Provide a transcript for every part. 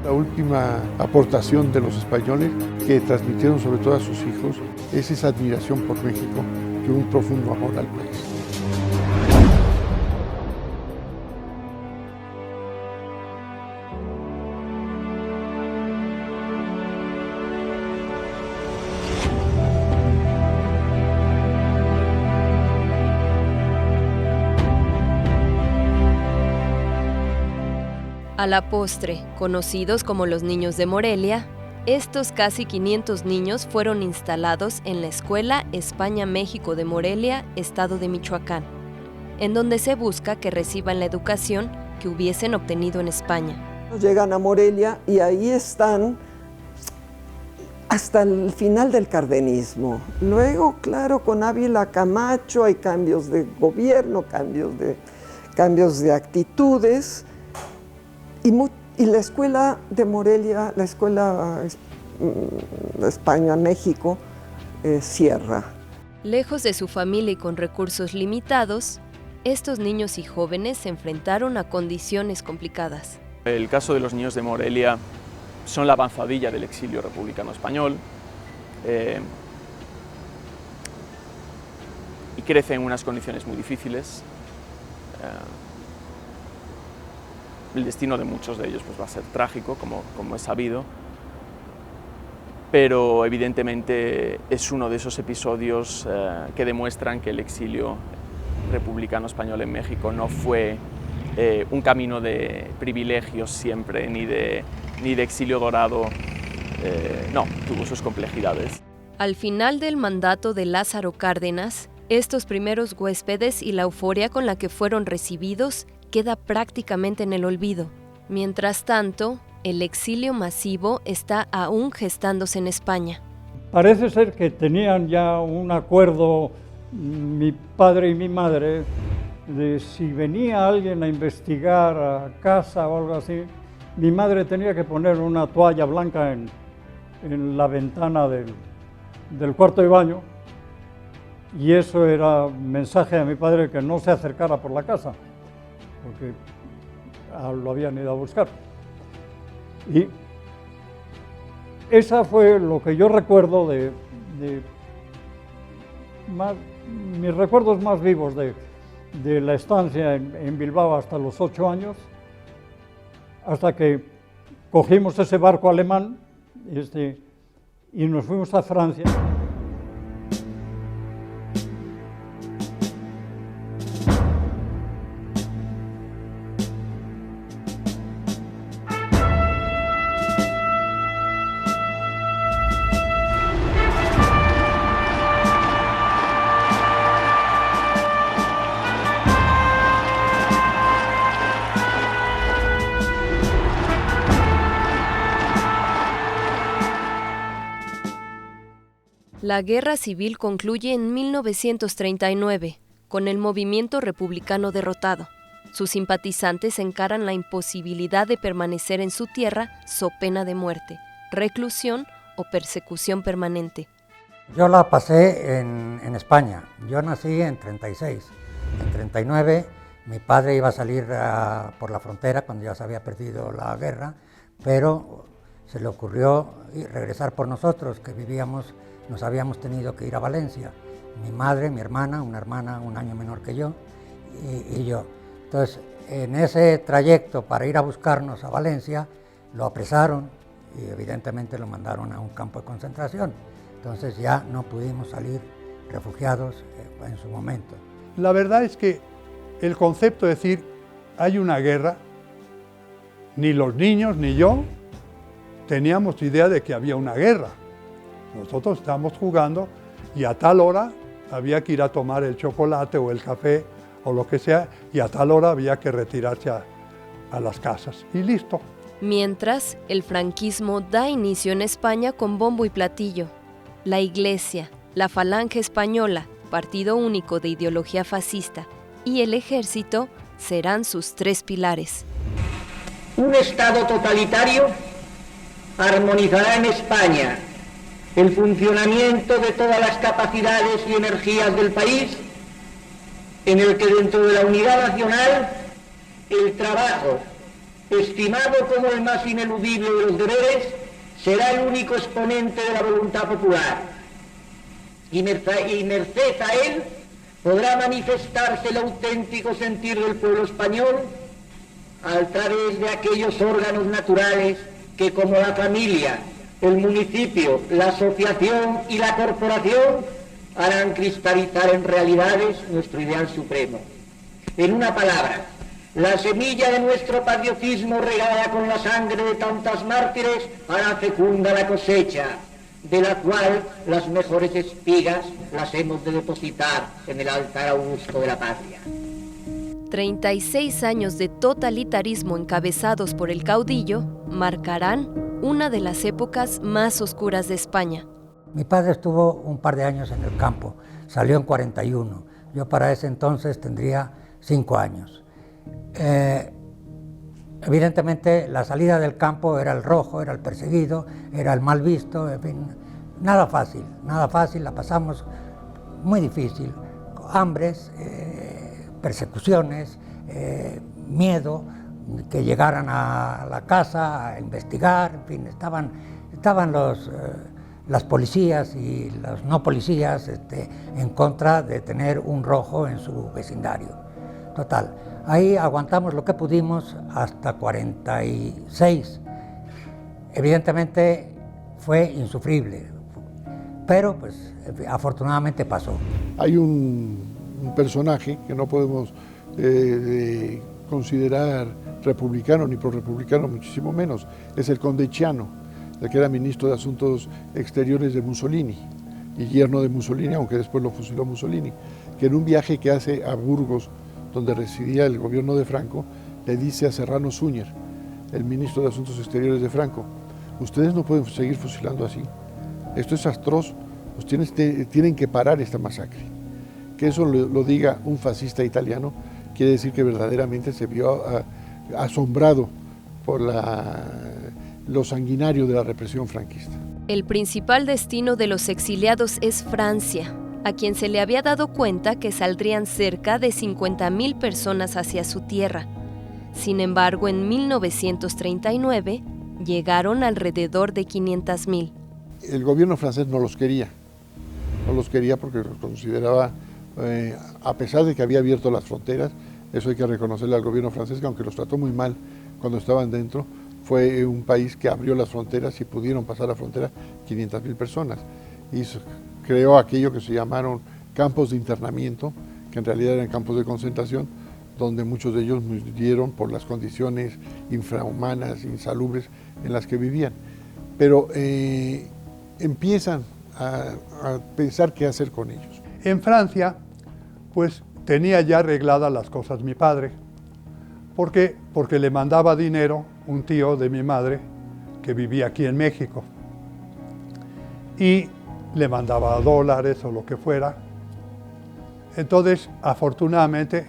La última aportación de los españoles que transmitieron sobre todo a sus hijos es esa admiración por México y un profundo amor al país. A la postre, conocidos como los niños de Morelia, estos casi 500 niños fueron instalados en la Escuela España-México de Morelia, Estado de Michoacán, en donde se busca que reciban la educación que hubiesen obtenido en España. Llegan a Morelia y ahí están hasta el final del cardenismo. Luego, claro, con Ávila Camacho hay cambios de gobierno, cambios de actitudes. Y la escuela de Morelia, la escuela España-México, cierra. Lejos de su familia y con recursos limitados, estos niños y jóvenes se enfrentaron a condiciones complicadas. El caso de los niños de Morelia son la avanzadilla del exilio republicano español y crecen en unas condiciones muy difíciles. El destino de muchos de ellos pues, va a ser trágico, como es sabido, pero evidentemente es uno de esos episodios que demuestran que el exilio republicano español en México no fue un camino de privilegios siempre, ni de exilio dorado, no, tuvo sus complejidades. Al final del mandato de Lázaro Cárdenas, estos primeros huéspedes y la euforia con la que fueron recibidos queda prácticamente en el olvido. Mientras tanto, el exilio masivo está aún gestándose en España. Parece ser que tenían ya un acuerdo, mi padre y mi madre, de si venía alguien a investigar a casa o algo así, mi madre tenía que poner una toalla blanca en la ventana del cuarto de baño, y eso era mensaje a mi padre que no se acercara por la casa, porque lo habían ido a buscar. Y esa fue lo que yo recuerdo mis recuerdos más vivos de la estancia en Bilbao hasta los 8 años, hasta que cogimos ese barco alemán y nos fuimos a Francia. La guerra civil concluye en 1939, con el movimiento republicano derrotado. Sus simpatizantes encaran la imposibilidad de permanecer en su tierra so pena de muerte, reclusión o persecución permanente. Yo la pasé en España. Yo nací en 36. En 39 mi padre iba a salir por la frontera cuando ya se había perdido la guerra, pero se le ocurrió regresar por nosotros, que nos habíamos tenido que ir a Valencia. Mi madre, mi hermana, una hermana un año menor que yo, y yo. Entonces, en ese trayecto para ir a buscarnos a Valencia, lo apresaron y evidentemente lo mandaron a un campo de concentración. Entonces ya no pudimos salir refugiados en su momento. La verdad es que el concepto de decir hay una guerra, ni los niños ni yo teníamos idea de que había una guerra. Nosotros estábamos jugando y a tal hora había que ir a tomar el chocolate o el café o lo que sea, y a tal hora había que retirarse a las casas y listo. Mientras, el franquismo da inicio en España con bombo y platillo. La Iglesia, la Falange Española, partido único de ideología fascista, y el Ejército serán sus 3 pilares. Un Estado totalitario armonizará en España el funcionamiento de todas las capacidades y energías del país, en el que dentro de la unidad nacional el trabajo, estimado como el más ineludible de los deberes, será el único exponente de la voluntad popular. Y merced a él podrá manifestarse el auténtico sentir del pueblo español a través de aquellos órganos naturales que, como la familia, el municipio, la asociación y la corporación, harán cristalizar en realidades nuestro ideal supremo. En una palabra, la semilla de nuestro patriotismo regada con la sangre de tantas mártires hará fecunda la cosecha, de la cual las mejores espigas las hemos de depositar en el altar augusto de la patria. 36 años de totalitarismo encabezados por el caudillo marcarán una de las épocas más oscuras de España. Mi padre estuvo un par de años en el campo, salió en 41. Yo para ese entonces tendría 5 años. Evidentemente la salida del campo era el rojo, era el perseguido, era el mal visto, en fin, nada fácil, la pasamos muy difícil, hambres, persecuciones, miedo, que llegaran a la casa a investigar, en fin, estaban las policías y los no policías en contra de tener un rojo en su vecindario. Total, ahí aguantamos lo que pudimos hasta 46. Evidentemente fue insufrible, pero pues afortunadamente pasó. Hay un personaje que no podemos considerar republicano ni prorrepublicano, muchísimo menos, es el conde Chiano, el que era ministro de Asuntos Exteriores de Mussolini y yerno de Mussolini, aunque después lo fusiló Mussolini, que en un viaje que hace a Burgos, donde residía el gobierno de Franco, le dice a Serrano Súñer, el ministro de Asuntos Exteriores de Franco, ustedes no pueden seguir fusilando así, esto es atroz, ustedes tienen que parar esta masacre. Que eso lo diga un fascista italiano quiere decir que verdaderamente se vio asombrado por lo sanguinario de la represión franquista. El principal destino de los exiliados es Francia, a quien se le había dado cuenta que saldrían cerca de 50,000 personas hacia su tierra. Sin embargo, en 1939 llegaron alrededor de 500,000. El gobierno francés no los quería porque los consideraba, a pesar de que había abierto las fronteras, eso hay que reconocerle al gobierno francés, que aunque los trató muy mal cuando estaban dentro, fue un país que abrió las fronteras y pudieron pasar la frontera 500,000 personas. Y creó aquello que se llamaron campos de internamiento, que en realidad eran campos de concentración, donde muchos de ellos murieron por las condiciones infrahumanas, insalubres en las que vivían. Pero empiezan a pensar qué hacer con ellos. En Francia, pues tenía ya arregladas las cosas mi padre. ¿Por qué? Porque le mandaba dinero un tío de mi madre que vivía aquí en México. Y le mandaba dólares o lo que fuera. Entonces, afortunadamente,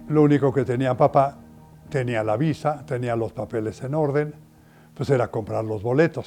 lo único que tenía papá, tenía la visa, tenía los papeles en orden, pues era comprar los boletos.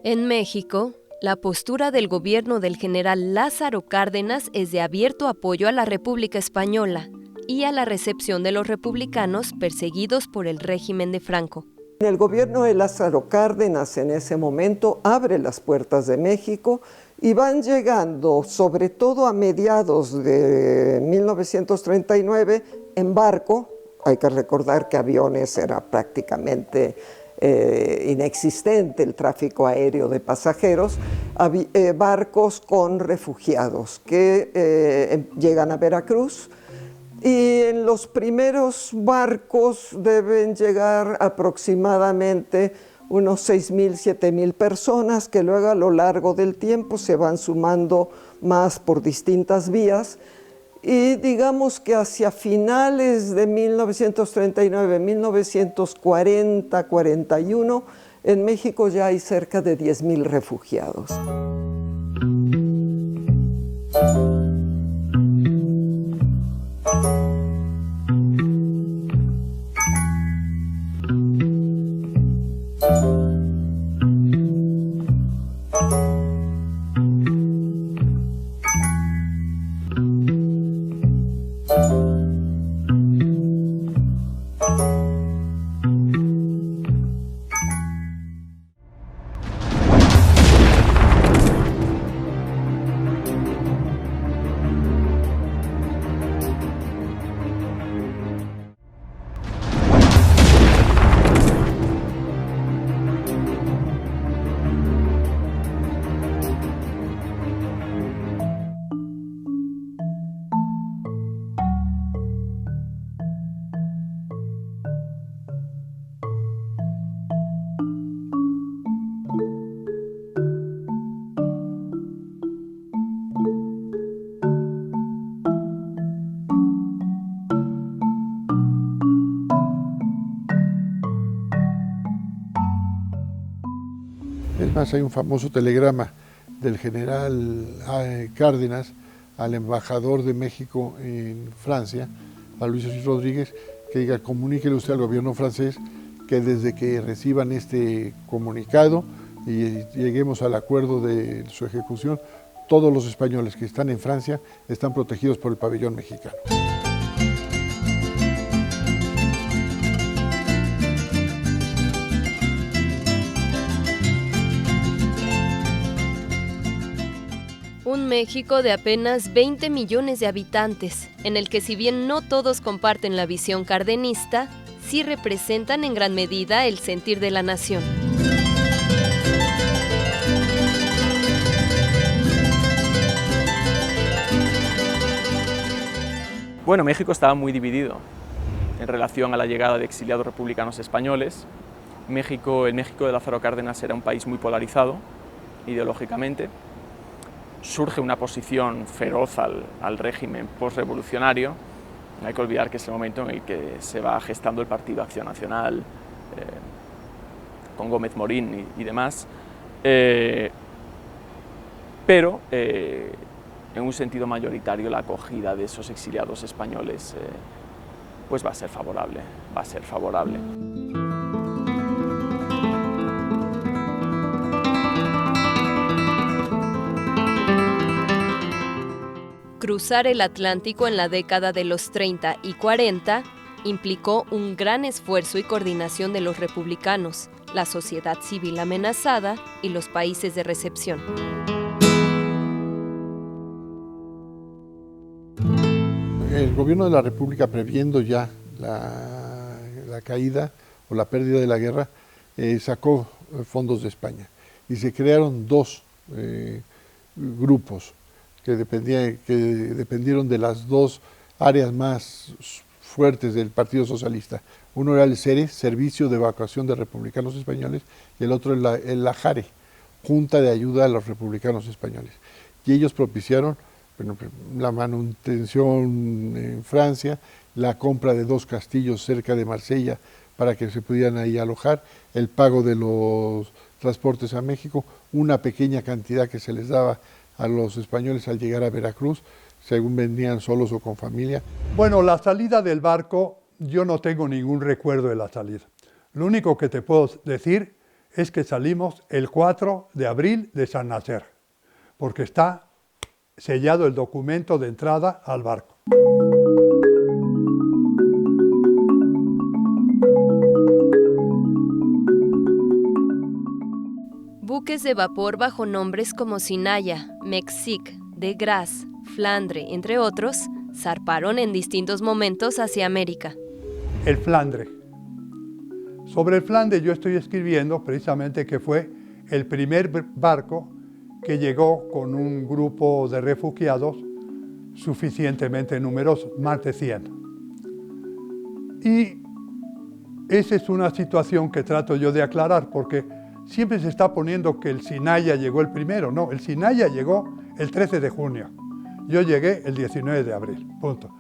En México, la postura del gobierno del general Lázaro Cárdenas es de abierto apoyo a la República Española y a la recepción de los republicanos perseguidos por el régimen de Franco. El gobierno de Lázaro Cárdenas en ese momento abre las puertas de México y van llegando, sobre todo a mediados de 1939, en barco. Hay que recordar que aviones era prácticamente inexistente el tráfico aéreo de pasajeros, barcos con refugiados que llegan a Veracruz, y en los primeros barcos deben llegar aproximadamente unos 6,000, 7,000 personas, que luego a lo largo del tiempo se van sumando más por distintas vías. Y digamos que hacia finales de 1939, 1940, 41, en México ya hay cerca de 10,000 refugiados. Más hay un famoso telegrama del general Cárdenas al embajador de México en Francia, a Luis Asís Rodríguez, que diga, comuníquele usted al gobierno francés que desde que reciban este comunicado y lleguemos al acuerdo de su ejecución, todos los españoles que están en Francia están protegidos por el pabellón mexicano. Un México de apenas 20 millones de habitantes, en el que si bien no todos comparten la visión cardenista, sí representan en gran medida el sentir de la nación. Bueno, México estaba muy dividido en relación a la llegada de exiliados republicanos españoles. El México de Lázaro Cárdenas era un país muy polarizado ideológicamente. Surge una oposición feroz al régimen postrevolucionario. No hay que olvidar que es el momento en el que se va gestando el Partido Acción Nacional, con Gómez Morín y demás. Pero en un sentido mayoritario la acogida de esos exiliados españoles pues va a ser favorable, Cruzar el Atlántico en la década de los 30 y 40 implicó un gran esfuerzo y coordinación de los republicanos, la sociedad civil amenazada y los países de recepción. El gobierno de la República, previendo ya la caída o la pérdida de la guerra, sacó fondos de España y se crearon dos grupos que dependieron de las dos áreas más fuertes del Partido Socialista. Uno era el SERE, Servicio de Evacuación de Republicanos Españoles, y el otro el AJARE, Junta de Ayuda a los Republicanos Españoles. Y ellos propiciaron la manutención en Francia, la compra de 2 castillos cerca de Marsella para que se pudieran ahí alojar, el pago de los transportes a México, una pequeña cantidad que se les daba a los españoles al llegar a Veracruz, según venían solos o con familia. Bueno, la salida del barco, yo no tengo ningún recuerdo de la salida. Lo único que te puedo decir es que salimos el 4 de abril de San Nacer, porque está sellado el documento de entrada al barco. Buques de vapor bajo nombres como Sinaya, Mexic, de Grasse, Flandre, entre otros, zarparon en distintos momentos hacia América. El Flandre. Sobre el Flandre yo estoy escribiendo precisamente que fue el primer barco que llegó con un grupo de refugiados suficientemente numeroso, más de 100. Y esa es una situación que trato yo de aclarar, porque siempre se está poniendo que el Sinaya llegó el primero. No, el Sinaya llegó el 13 de junio. Yo llegué el 19 de abril, punto.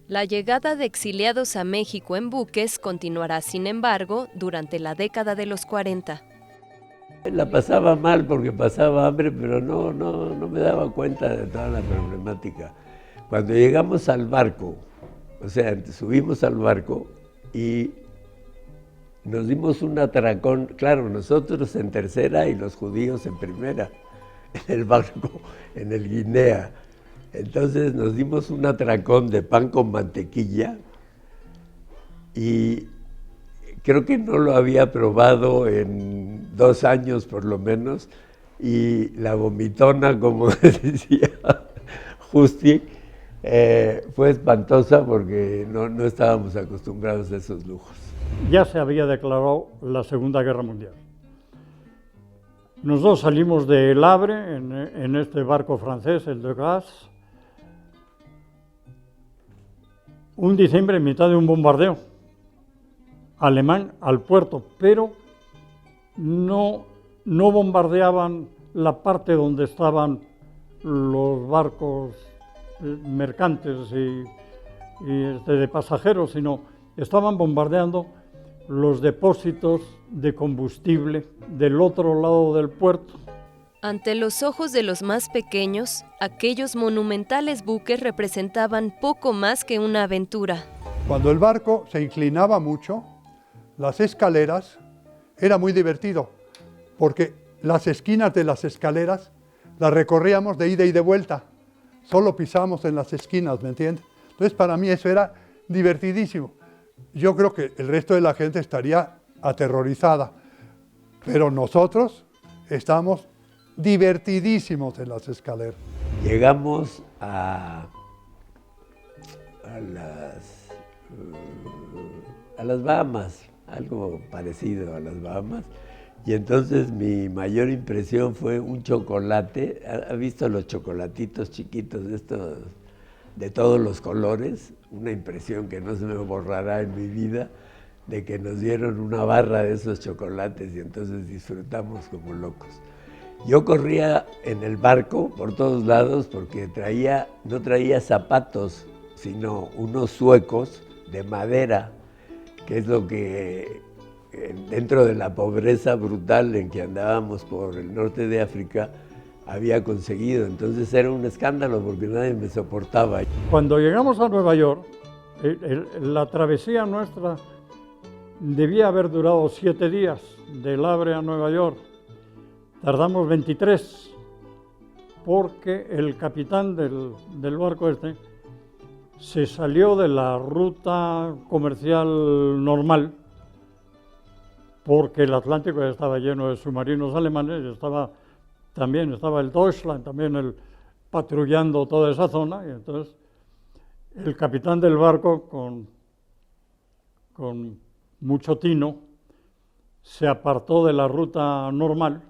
La llegada de exiliados a México en buques continuará, sin embargo, durante la década de los 40. La pasaba mal porque pasaba hambre, pero no me daba cuenta de toda la problemática. Cuando llegamos al barco, o sea, subimos al barco y nos dimos un atracón, claro, nosotros en tercera y los judíos en primera, en el barco, en el Guinea. Entonces nos dimos un atracón de pan con mantequilla y creo que no lo había probado en 2 años por lo menos, y la vomitona, como decía Justi, fue espantosa porque no estábamos acostumbrados a esos lujos. Ya se había declarado la Segunda Guerra Mundial. Nosotros salimos de El Havre en este barco francés, el de Grasse, un diciembre en mitad de un bombardeo alemán al puerto, pero no bombardeaban la parte donde estaban los barcos mercantes y de pasajeros, sino estaban bombardeando los depósitos de combustible del otro lado del puerto. Ante los ojos de los más pequeños, aquellos monumentales buques representaban poco más que una aventura. Cuando el barco se inclinaba mucho, las escaleras, era muy divertido, porque las esquinas de las escaleras las recorríamos de ida y de vuelta. Solo pisábamos en las esquinas, ¿me entiendes? Entonces, para mí eso era divertidísimo. Yo creo que el resto de la gente estaría aterrorizada, pero nosotros estamos divertidísimos en las escaleras. Llegamos a las Bahamas, algo parecido a las Bahamas, y entonces mi mayor impresión fue un chocolate. ¿Ha visto los chocolatitos chiquitos estos de todos los colores? Una impresión que no se me borrará en mi vida, de que nos dieron una barra de esos chocolates y entonces disfrutamos como locos. Yo corría en el barco por todos lados porque no traía zapatos, sino unos zuecos de madera, que es lo que dentro de la pobreza brutal en que andábamos por el norte de África había conseguido. Entonces era un escándalo porque nadie me soportaba. Cuando llegamos a Nueva York, la travesía nuestra debía haber durado 7 días, del Havre a Nueva York. Tardamos 23, porque el capitán del barco este se salió de la ruta comercial normal, porque el Atlántico ya estaba lleno de submarinos alemanes, y también estaba el Deutschland, también patrullando toda esa zona, y entonces el capitán del barco, con mucho tino, se apartó de la ruta normal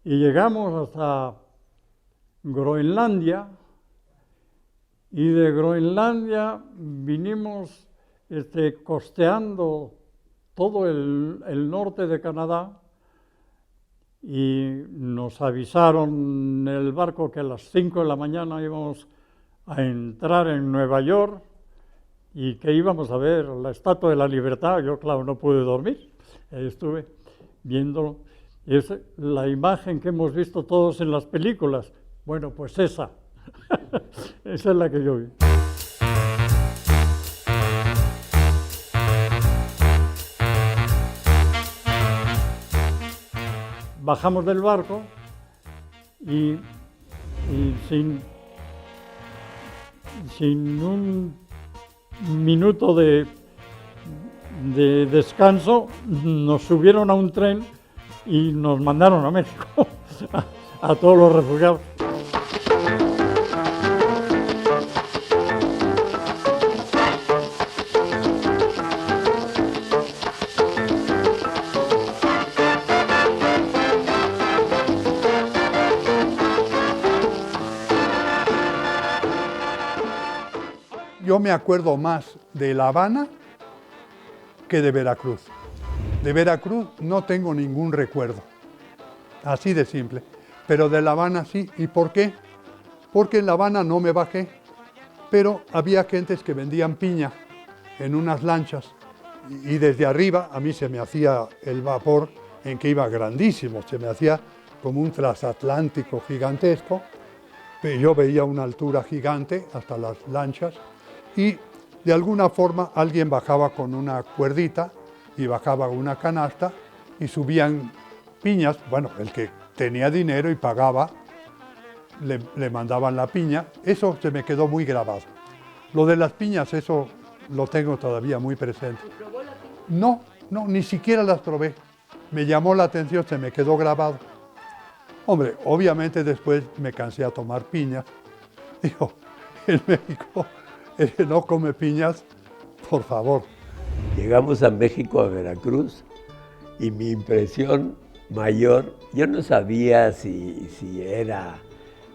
y llegamos hasta Groenlandia, y de Groenlandia vinimos costeando todo el norte de Canadá, y nos avisaron en el barco que a las 5 de la mañana íbamos a entrar en Nueva York y que íbamos a ver la Estatua de la Libertad. Yo, claro, no pude dormir, estuve viéndolo. Es la imagen que hemos visto todos en las películas. Bueno, pues esa, esa es la que yo vi. Bajamos del barco y sin un minuto de descanso nos subieron a un tren y nos mandaron a México, a todos los refugiados. Yo me acuerdo más de La Habana que de Veracruz. De Veracruz no tengo ningún recuerdo, así de simple, pero de La Habana sí. ¿Y por qué? Porque en La Habana no me bajé, pero había gentes que vendían piña en unas lanchas, y desde arriba a mí se me hacía el vapor en que iba grandísimo, se me hacía como un transatlántico gigantesco. Yo veía una altura gigante hasta las lanchas, y de alguna forma alguien bajaba con una cuerdita y bajaba una canasta y subían piñas. Bueno, el que tenía dinero y pagaba, le mandaban la piña. Eso se me quedó muy grabado. Lo de las piñas, eso lo tengo todavía muy presente. ¿Probó la piña? No, ni siquiera las probé. Me llamó la atención, se me quedó grabado. Hombre, obviamente después me cansé a tomar piñas. Digo, en México, el que no come piñas, por favor. Llegamos a México, a Veracruz, y mi impresión mayor, yo no sabía si era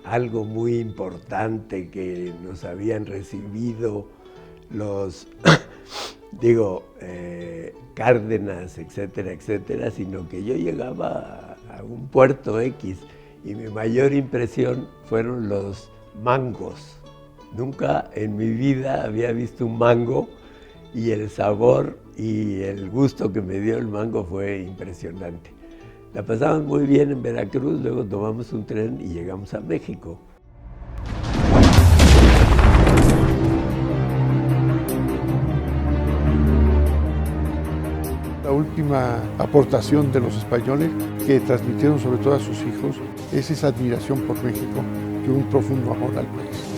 algo muy importante que nos habían recibido los, Cárdenas, etcétera, etcétera, sino que yo llegaba a un puerto X y mi mayor impresión fueron los mangos. Nunca en mi vida había visto un mango y el sabor y el gusto que me dio el mango fue impresionante. La pasamos muy bien en Veracruz, luego tomamos un tren y llegamos a México. La última aportación de los españoles que transmitieron sobre todo a sus hijos es esa admiración por México y un profundo amor al país.